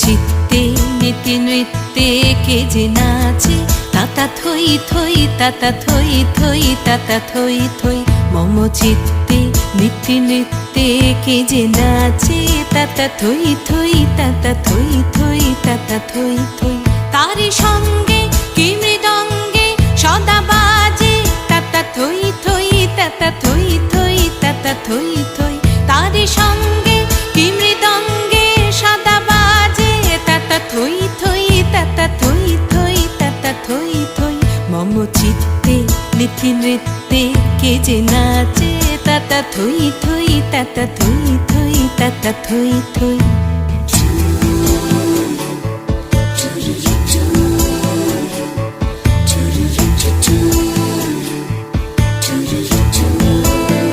চিত্তে নীতি নৃত্যে কে যে নাচে, তাতা থই থই তাতা থই থই তাতা থই থই। মম চিত্তে নীতি নৃত্যে কে যে নাচে, তাতা থই থই তাতা থই থই তাতা থই থই। তারি সঙ্গে কি মৃদঙ্গে সদা বাজে, তাতা থই থই তাতা থই থই তাতা থই থই। তারি সঙ্গে কি মৃদঙ্গে সদা বাজে, তাতা থই থই তাতা থই থই তাতা থই থই। মম চিত্তে নীতি নৃত্যে কে যে নাচে, তাতা থই থই তাতা থই থই তাতা থই থই।